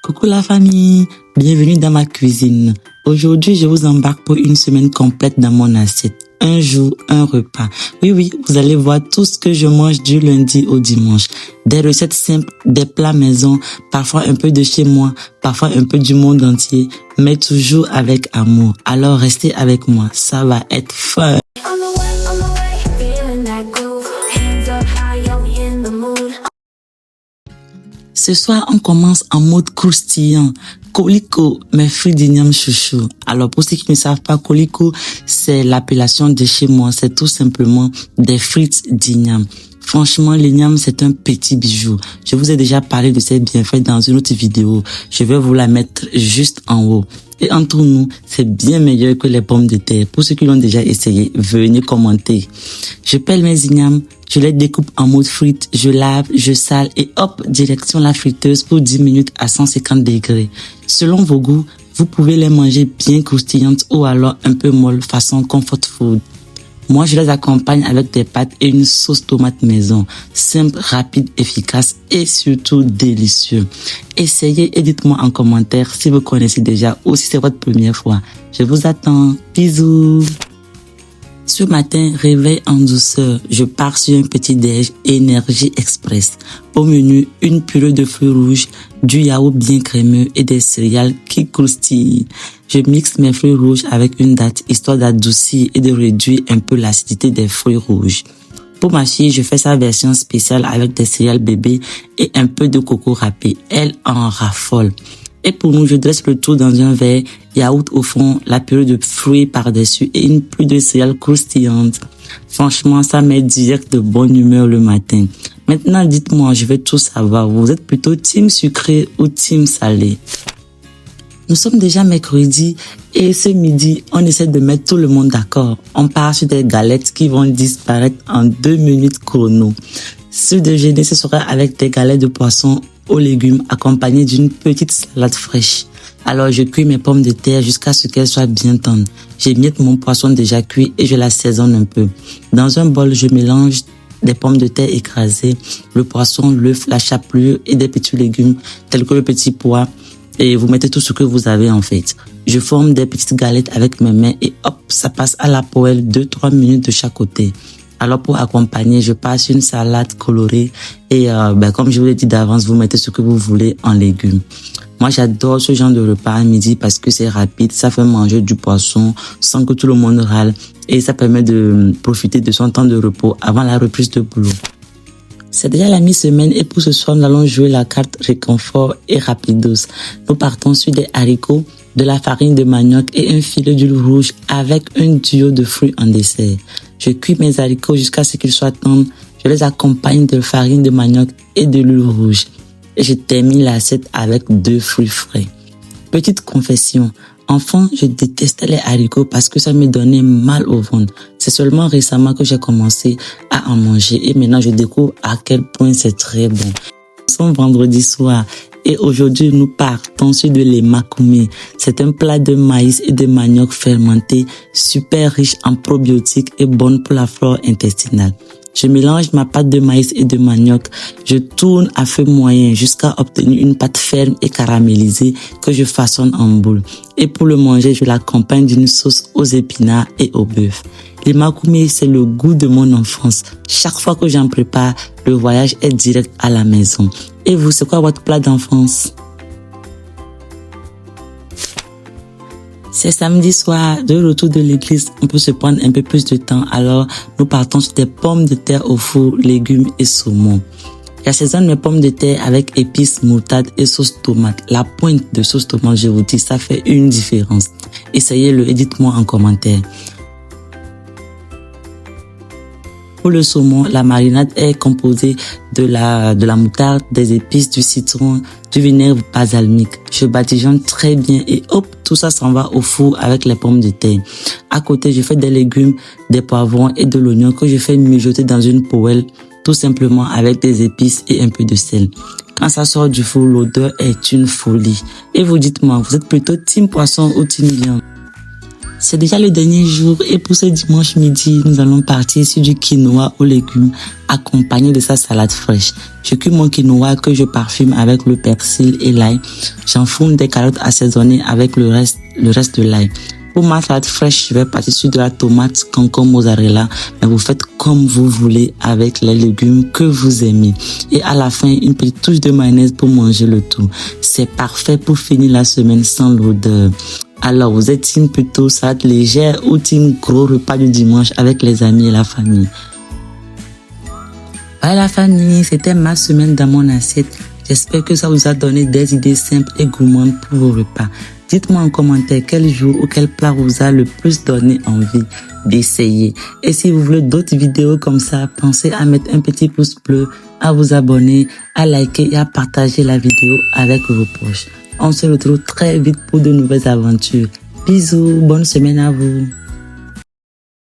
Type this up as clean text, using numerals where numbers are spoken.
Coucou la famille, bienvenue dans ma cuisine. Aujourd'hui, je vous embarque pour une semaine complète dans mon assiette. Un jour, un repas. Oui, vous allez voir tout ce que je mange du lundi au dimanche. Des recettes simples, des plats maison, parfois un peu de chez moi, parfois un peu du monde entier, mais toujours avec amour. Alors restez avec moi, ça va être fun. Ce soir, on commence en mode croustillant. Colicot, mes fruits d'igname chouchou. Alors, pour ceux qui ne savent pas, colicot, c'est l'appellation de chez moi. C'est tout simplement des frites d'igname. Franchement, l'igname, c'est un petit bijou. Je vous ai déjà parlé de ses bienfaits dans une autre vidéo. Je vais vous la mettre juste en haut. Et entre nous, c'est bien meilleur que les pommes de terre. Pour ceux qui l'ont déjà essayé, venez commenter. Je pèle mes ignames, je les découpe en mode frites, je lave, je sale et hop, direction la friteuse pour 10 minutes à 150 degrés. Selon vos goûts, vous pouvez les manger bien croustillantes ou alors un peu molles façon comfort food. Moi, je les accompagne avec des pâtes et une sauce tomate maison. Simple, rapide, efficace et surtout délicieux. Essayez et dites-moi en commentaire si vous connaissez déjà ou si c'est votre première fois. Je vous attends. Bisous. Ce matin, réveil en douceur. Je pars sur un petit déj Énergie Express. Au menu, une purée de fruits rouges, du yaourt bien crémeux et des céréales qui croustillent. Je mixe mes fruits rouges avec une date histoire d'adoucir et de réduire un peu l'acidité des fruits rouges. Pour ma fille, je fais sa version spéciale avec des céréales bébés et un peu de coco râpé. Elle en raffole. Et pour nous, je dresse le tout dans un verre, yaourt au fond, la purée de fruits par-dessus et une pluie de céréales croustillantes. Franchement, ça met direct de bonne humeur le matin. Maintenant, dites-moi, je veux tout savoir. Vous êtes plutôt team sucré ou team salé? Nous sommes déjà mercredi et ce midi, on essaie de mettre tout le monde d'accord. On part sur des galettes qui vont disparaître en 2 minutes chrono. Ce déjeuner, ce sera avec des galettes de poisson aux légumes accompagnées d'une petite salade fraîche. Alors, je cuis mes pommes de terre jusqu'à ce qu'elles soient bien tendres. J'émiette mon poisson déjà cuit et je l'assaisonne un peu. Dans un bol, je mélange des pommes de terre écrasées, le poisson, l'œuf, la chapelure et des petits légumes tels que le petit pois. Et vous mettez tout ce que vous avez en fait. Je forme des petites galettes avec mes mains et hop, ça passe à la poêle 2-3 minutes de chaque côté. Alors pour accompagner, je passe une salade colorée et comme je vous l'ai dit d'avance, vous mettez ce que vous voulez en légumes. Moi, j'adore ce genre de repas à midi parce que c'est rapide, ça fait manger du poisson sans que tout le monde râle et ça permet de profiter de son temps de repos avant la reprise de boulot. C'est déjà la mi-semaine et pour ce soir, nous allons jouer la carte réconfort et rapidos. Nous partons sur des haricots, de la farine de manioc et un filet d'huile rouge avec un duo de fruits en dessert. Je cuis mes haricots jusqu'à ce qu'ils soient tendres. Je les accompagne de farine de manioc et de l'huile rouge. Et je termine l'assiette avec 2 fruits frais. Petite confession. Enfant, je détestais les haricots parce que ça me donnait mal au ventre. C'est seulement récemment que j'ai commencé à en manger et maintenant je découvre à quel point c'est très bon. Nous sommes vendredi soir et aujourd'hui nous partons sur de l'emakoumé. C'est un plat de maïs et de manioc fermenté, super riche en probiotiques et bon pour la flore intestinale. Je mélange ma pâte de maïs et de manioc. Je tourne à feu moyen jusqu'à obtenir une pâte ferme et caramélisée que je façonne en boule. Et pour le manger, je l'accompagne d'une sauce aux épinards et au bœuf. L'emakoumé, c'est le goût de mon enfance. Chaque fois que j'en prépare, le voyage est direct à la maison. Et vous, c'est quoi votre plat d'enfance? C'est samedi soir, de retour de l'église, on peut se prendre un peu plus de temps, alors nous partons sur des pommes de terre au four, légumes et saumon. J'assaisonne mes pommes de terre avec épices, moutarde et sauce tomate. La pointe de sauce tomate, je vous dis, ça fait une différence. Essayez-le et dites-moi en commentaire. Pour le saumon, la marinade est composée de la moutarde, des épices, du citron, du vinaigre balsamique. Je badigeonne très bien et hop, tout ça s'en va au four avec les pommes de terre. À côté, je fais des légumes, des poivrons et de l'oignon que je fais mijoter dans une poêle, tout simplement avec des épices et un peu de sel. Quand ça sort du four, l'odeur est une folie. Et vous dites-moi, vous êtes plutôt team poisson ou team viande? C'est déjà le dernier jour et pour ce dimanche midi, nous allons partir sur du quinoa aux légumes accompagné de sa salade fraîche. Je cuis mon quinoa que je parfume avec le persil et l'ail. J'enfourne des carottes assaisonnées avec le reste de l'ail. Pour ma salade fraîche, je vais partir sur de la tomate, concombre, mozzarella, mais vous faites comme vous voulez avec les légumes que vous aimez. Et à la fin, une petite touche de mayonnaise pour manger le tout. C'est parfait pour finir la semaine sans l'odeur. Alors, vous êtes team plutôt salade légère ou team gros repas du dimanche avec les amis et la famille? Voilà la famille, c'était ma semaine dans mon assiette. J'espère que ça vous a donné des idées simples et gourmandes pour vos repas. Dites-moi en commentaire quel jour ou quel plat vous a le plus donné envie d'essayer. Et si vous voulez d'autres vidéos comme ça, pensez à mettre un petit pouce bleu, à vous abonner, à liker et à partager la vidéo avec vos proches. On se retrouve très vite pour de nouvelles aventures. Bisous, bonne semaine à vous.